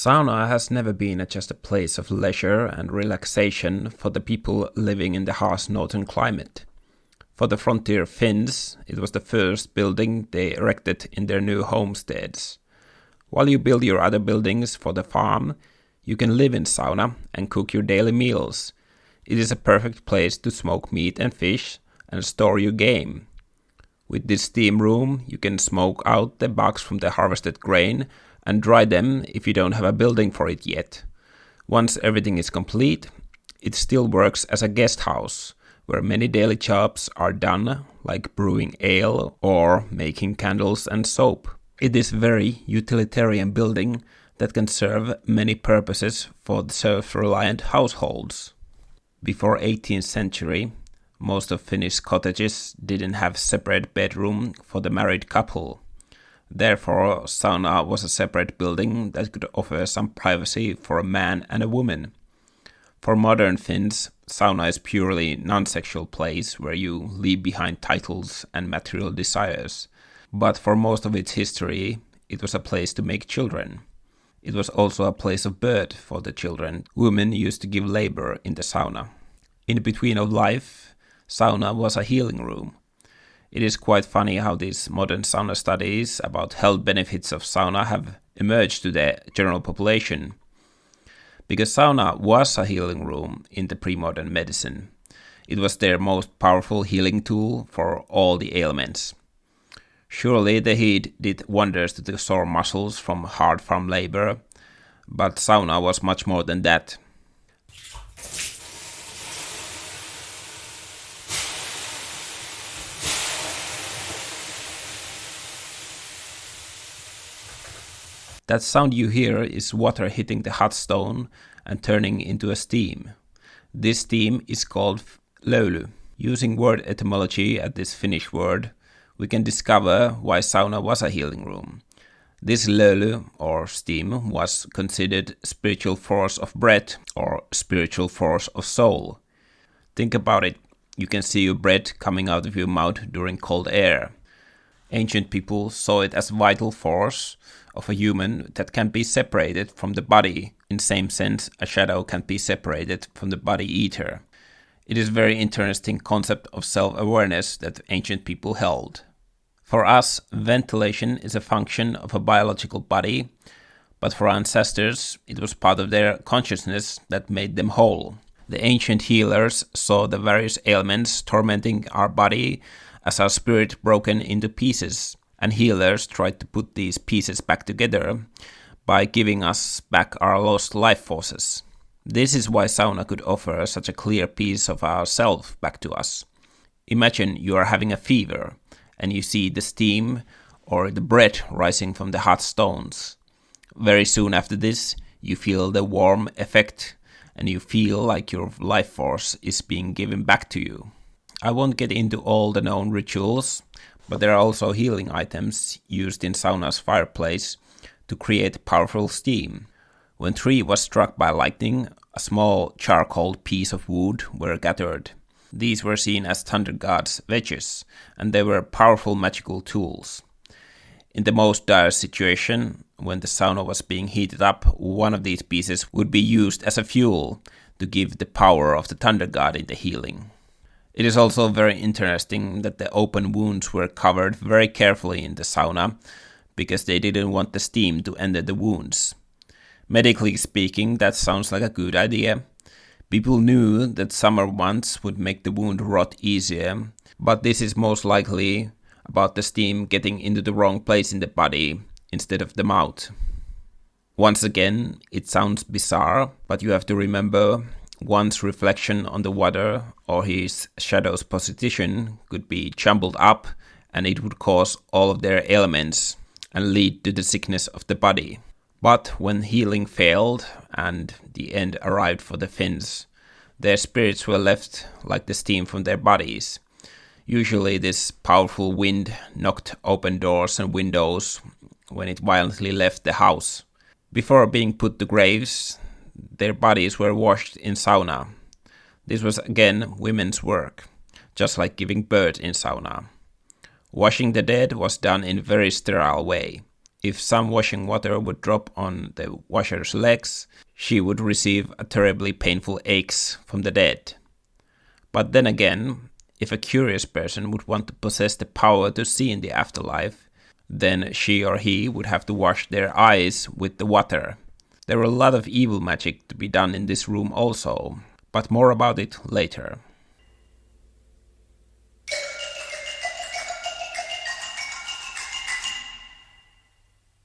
Sauna has never been just a place of leisure and relaxation for the people living in the harsh northern climate. For the frontier Finns, it was the first building they erected in their new homesteads. While you build your other buildings for the farm, you can live in sauna and cook your daily meals. It is a perfect place to smoke meat and fish and store your game. With this steam room, you can smoke out the bugs from the harvested grain and dry them if you don't have a building for it yet. Once everything is complete, it still works as a guest house, where many daily jobs are done, like brewing ale or making candles and soap. It is a very utilitarian building that can serve many purposes for the self-reliant households. Before 18th century, most of Finnish cottages didn't have separate bedroom for the married couple. Therefore, sauna was a separate building that could offer some privacy for a man and a woman. For modern Finns, sauna is purely non-sexual place where you leave behind titles and material desires. But for most of its history, it was a place to make children. It was also a place of birth for the children. Women used to give labor in the sauna. In between of life, sauna was a healing room. It is quite funny how these modern sauna studies about health benefits of sauna have emerged to the general population. Because sauna was a healing room in the pre-modern medicine. It was their most powerful healing tool for all the ailments. Surely the heat did wonders to the sore muscles from hard farm labor, but sauna was much more than that. That sound you hear is water hitting the hot stone and turning into a steam. This steam is called löyly. Using word etymology at this Finnish word, we can discover why sauna was a healing room. This löyly, or steam, was considered spiritual force of breath or spiritual force of soul. Think about it. You can see your breath coming out of your mouth during cold air. Ancient people saw it as vital force of a human that can be separated from the body. In same sense, a shadow can be separated from the body ether. It is a very interesting concept of self-awareness that ancient people held. For us, ventilation is a function of a biological body, but for our ancestors, it was part of their consciousness that made them whole. The ancient healers saw the various ailments tormenting our body as our spirit broken into pieces, and healers tried to put these pieces back together by giving us back our lost life forces. This is why sauna could offer such a clear piece of ourself back to us. Imagine you are having a fever, and you see the steam or the breath rising from the hot stones. Very soon after this, you feel the warm effect, and you feel like your life force is being given back to you. I won't get into all the known rituals, but there are also healing items used in sauna's fireplace to create powerful steam. When tree was struck by lightning, a small charcoal piece of wood were gathered. These were seen as thunder gods' wedges, and they were powerful magical tools. In the most dire situation, when the sauna was being heated up, one of these pieces would be used as a fuel to give the power of the thunder god in the healing. It is also very interesting that the open wounds were covered very carefully in the sauna because they didn't want the steam to enter the wounds. Medically speaking, that sounds like a good idea. People knew that summer months would make the wound rot easier, but this is most likely about the steam getting into the wrong place in the body instead of the mouth. Once again, it sounds bizarre, but you have to remember one's reflection on the water or his shadow's position could be jumbled up, and it would cause all of their ailments and lead to the sickness of the body. But when healing failed and the end arrived for the Finns, their spirits were left like the steam from their bodies. Usually this powerful wind knocked open doors and windows when it violently left the house. Before being put to graves, their bodies were washed in sauna. This was again women's work, just like giving birth in sauna. Washing the dead was done in a very sterile way. If some washing water would drop on the washer's legs, she would receive a terribly painful aches from the dead. But then again, if a curious person would want to possess the power to see in the afterlife, then she or he would have to wash their eyes with the water. There are a lot of evil magic to be done in this room also, but more about it later.